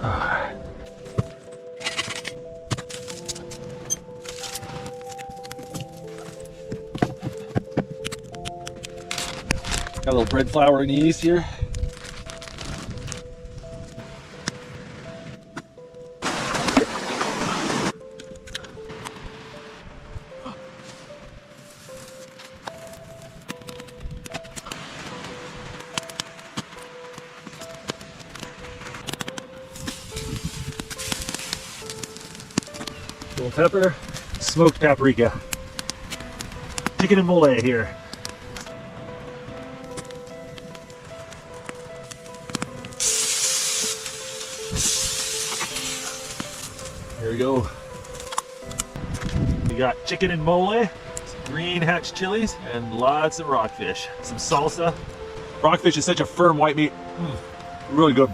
Got a little bread flour and yeast here. Little pepper, smoked paprika. Chicken and mole here. Here we go. We got chicken and mole, some green hatch chilies, and lots of rockfish. Some salsa. Rockfish is such a firm white meat. Really good.